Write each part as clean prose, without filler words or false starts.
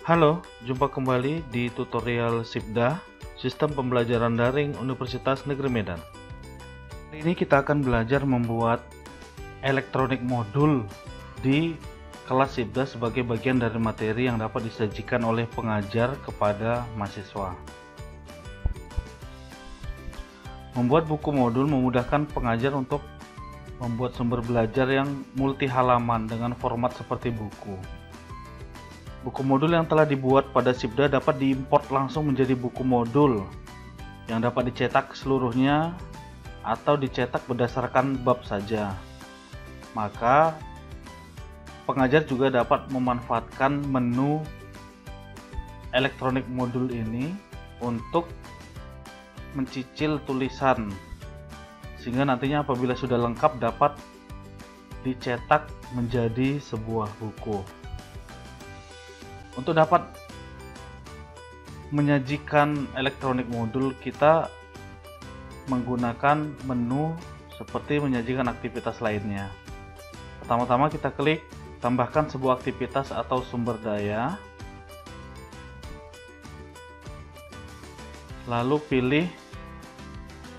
Halo, jumpa kembali di tutorial SIPDA, Sistem Pembelajaran Daring Universitas Negeri Medan. Hari ini kita akan belajar membuat elektronik modul di kelas SIPDA sebagai bagian dari materi yang dapat disajikan oleh pengajar kepada mahasiswa. Membuat buku modul memudahkan pengajar untuk membuat sumber belajar yang multi halaman dengan format seperti buku. Buku modul yang telah dibuat pada SIPDA dapat diimport langsung menjadi buku modul yang dapat dicetak seluruhnya atau dicetak berdasarkan bab saja. Maka pengajar juga dapat memanfaatkan menu elektronik modul ini untuk mencicil tulisan, sehingga nantinya apabila sudah lengkap dapat dicetak menjadi sebuah buku. Untuk dapat menyajikan elektronik modul, kita menggunakan menu seperti menyajikan aktivitas lainnya. Pertama-tama kita klik tambahkan sebuah aktivitas atau sumber daya, lalu pilih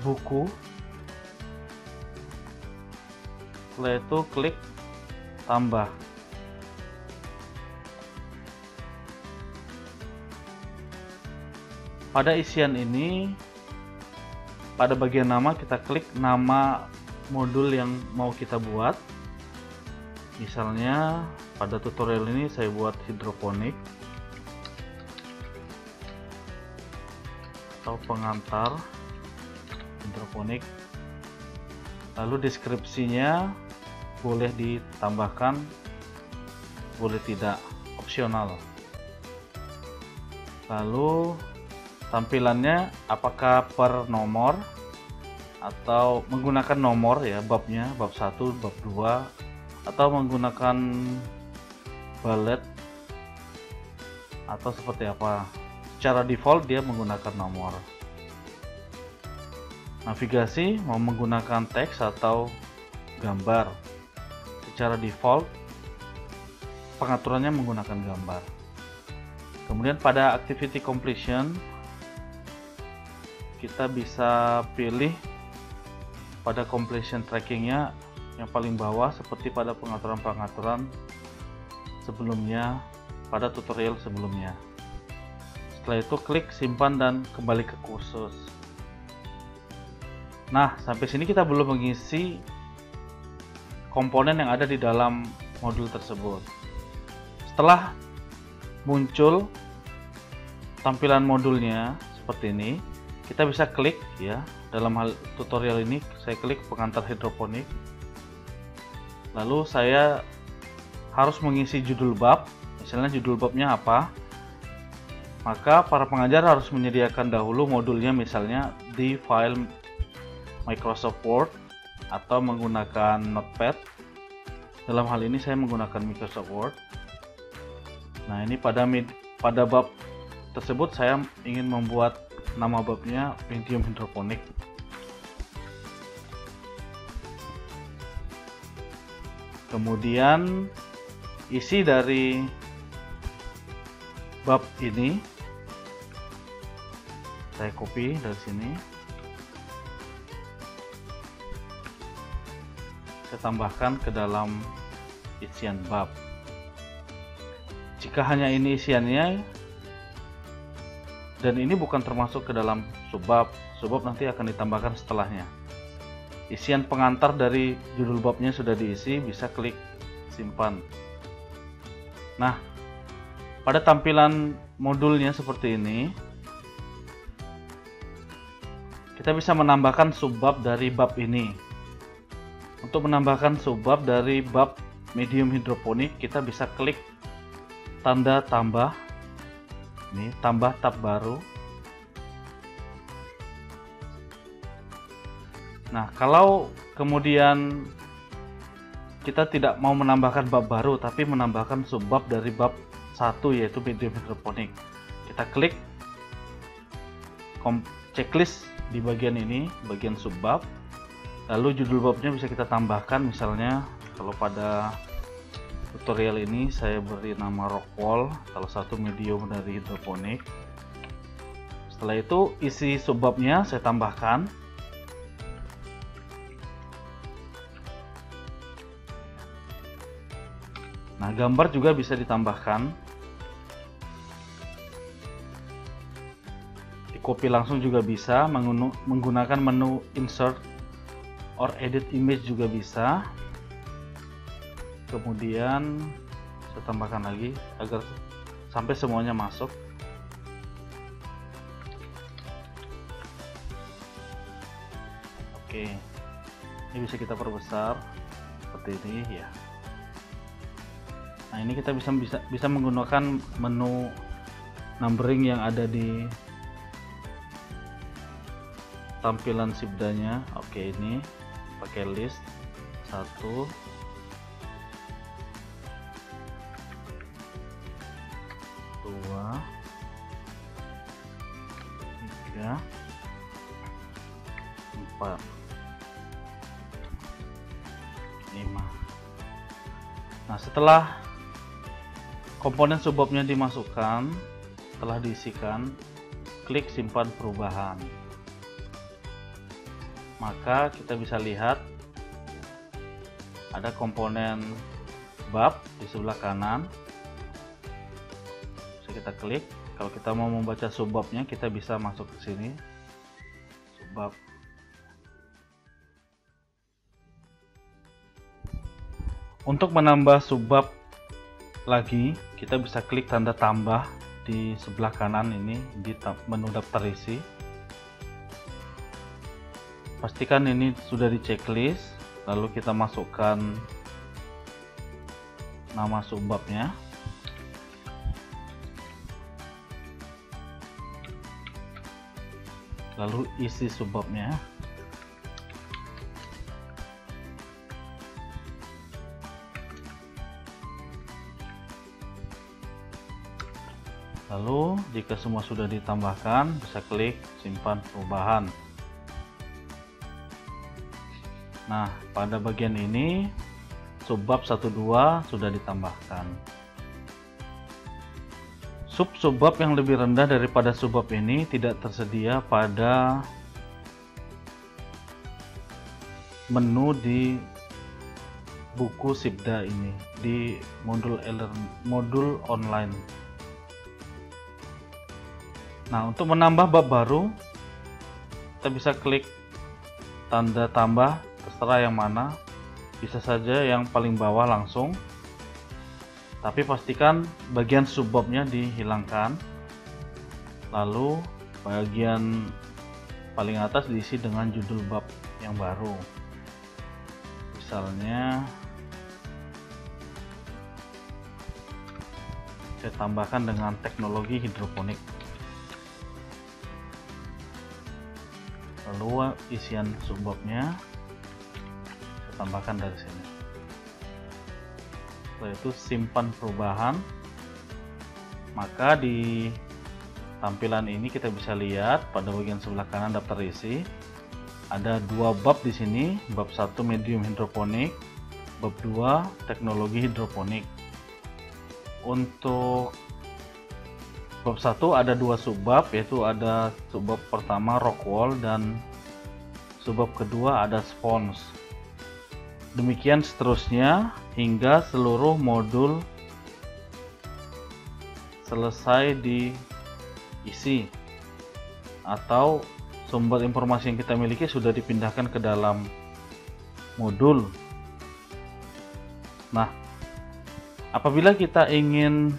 buku. Setelah itu klik tambah. Pada isian ini, pada bagian nama kita klik nama modul yang mau kita buat. Misalnya pada tutorial ini saya buat hidroponik atau pengantar hidroponik. Lalu deskripsinya boleh ditambahkan, boleh tidak, opsional. Lalu tampilannya apakah per nomor atau menggunakan nomor ya, babnya bab 1, bab 2, atau menggunakan bullet atau seperti apa. Secara default dia menggunakan nomor. Navigasi mau menggunakan teks atau gambar. Secara default pengaturannya menggunakan gambar. Kemudian pada activity completion kita bisa pilih pada completion trackingnya yang paling bawah seperti pada pengaturan-pengaturan sebelumnya pada tutorial sebelumnya. Setelah itu klik simpan dan kembali ke kursus. Nah, sampai sini kita belum mengisi komponen yang ada di dalam modul tersebut. Setelah muncul tampilan modulnya seperti ini, kita bisa klik ya. Dalam hal tutorial ini saya klik pengantar hidroponik. Lalu saya harus mengisi judul bab. Misalnya judul babnya apa? Maka para pengajar harus menyediakan dahulu modulnya, misalnya di file Microsoft Word atau menggunakan Notepad. Dalam hal ini saya menggunakan Microsoft Word. Nah, ini pada bab tersebut saya ingin membuat nama babnya medium hidroponik. Kemudian isi dari bab ini saya copy dari sini. Saya tambahkan ke dalam isian bab. Jika hanya ini isiannya dan ini bukan termasuk ke dalam subbab nanti akan ditambahkan setelahnya. Isian pengantar dari judul babnya sudah diisi, bisa klik simpan. Nah, pada tampilan modulnya seperti ini, kita bisa menambahkan subbab dari bab ini. Untuk menambahkan subbab dari bab medium hidroponik, kita bisa klik tanda tambah. Ini tambah tab baru. Nah, kalau kemudian kita tidak mau menambahkan bab baru tapi menambahkan subbab dari bab 1 yaitu medium hidroponik, kita klik checklist di bagian ini, bagian subbab. Lalu judul babnya bisa kita tambahkan, misalnya kalau pada tutorial ini saya beri nama Rockwall, salah satu medium dari hidroponik. Setelah itu isi subbabnya saya tambahkan. Nah, gambar juga bisa ditambahkan. Di copy langsung juga bisa, menggunakan menu insert or edit image juga bisa. Kemudian saya tambahkan lagi agar sampai semuanya masuk. Oke, ini bisa kita perbesar seperti ini ya. Nah, ini kita bisa menggunakan menu numbering yang ada di tampilan Sibdanya. Oke, ini pakai list 1, 2, 3, 4, 5. Nah, setelah komponen subbabnya dimasukkan, telah diisikan, klik simpan perubahan. Maka kita bisa lihat ada komponen bab di sebelah kanan. Bisa kita klik. Kalau kita mau membaca subbabnya, kita bisa masuk ke sini. Subbab. Untuk menambah subbab lagi, kita bisa klik tanda tambah di sebelah kanan ini di menu daftar isi. Pastikan ini sudah di checklist, lalu kita masukkan nama subbabnya. Lalu isi subbabnya. Lalu jika semua sudah ditambahkan, bisa klik simpan perubahan. Nah, pada bagian ini subbab 1-2 sudah ditambahkan. Subbab yang lebih rendah daripada subbab ini tidak tersedia pada menu di buku Sibda ini, di modul online. Nah, untuk menambah bab baru, kita bisa klik tanda tambah, terserah yang mana, bisa saja yang paling bawah langsung, tapi pastikan bagian subbabnya dihilangkan, lalu bagian paling atas diisi dengan judul bab yang baru. Misalnya saya tambahkan dengan teknologi hidroponik. Lalu isian subbabnya saya tambahkan dari sini. Setelah itu simpan perubahan. Maka di tampilan ini kita bisa lihat pada bagian sebelah kanan daftar isi ada 2 bab di sini, bab 1 medium hidroponik, bab 2 teknologi hidroponik. Untuk bab 1 ada 2 subbab, yaitu ada subbab pertama Rockwall dan subbab kedua ada Spons. Demikian seterusnya hingga seluruh modul selesai diisi atau sumber informasi yang kita miliki sudah dipindahkan ke dalam modul. Nah, apabila kita ingin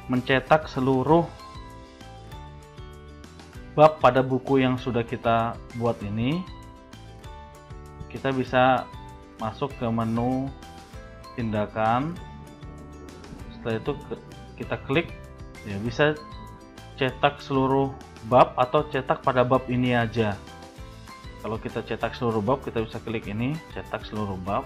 mencetak seluruh bab pada buku yang sudah kita buat ini, kita bisa masuk ke menu tindakan. Setelah itu kita klik, ya bisa cetak seluruh bab atau cetak pada bab ini aja. Kalau kita cetak seluruh bab, kita bisa klik ini, cetak seluruh bab.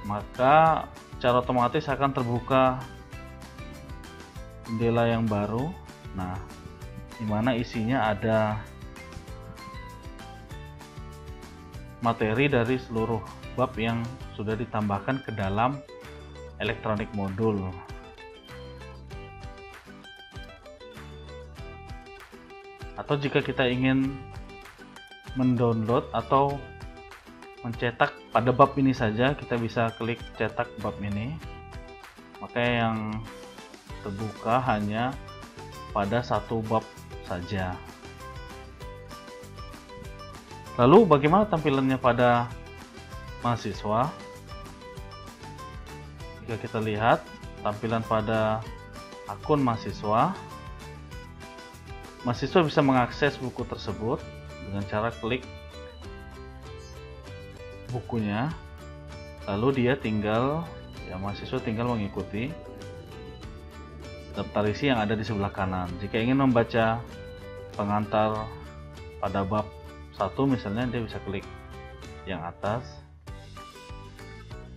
Maka secara otomatis akan terbuka jendela yang baru. Nah, dimana isinya ada materi dari seluruh bab yang sudah ditambahkan ke dalam elektronik modul. Atau jika kita ingin mendownload atau mencetak pada bab ini saja, kita bisa klik cetak bab ini. Maka yang terbuka hanya pada satu bab saja. Lalu bagaimana tampilannya pada mahasiswa? Jika kita lihat tampilan pada akun mahasiswa, mahasiswa bisa mengakses buku tersebut dengan cara klik bukunya, lalu mahasiswa tinggal mengikuti daftar isi yang ada di sebelah kanan. Jika ingin membaca pengantar pada bab 1 misalnya, dia bisa klik yang atas,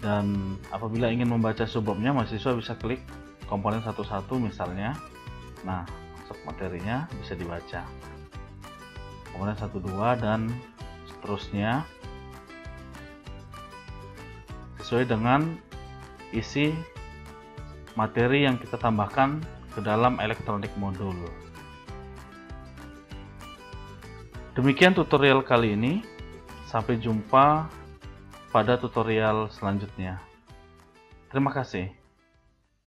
dan apabila ingin membaca subbabnya, mahasiswa bisa klik komponen 1-1 misalnya. Nah, masuk materinya bisa dibaca komponen 1-2 dan seterusnya sesuai dengan isi materi yang kita tambahkan ke dalam elektronik modul. Demikian tutorial kali ini. Sampai jumpa pada tutorial selanjutnya. Terima kasih.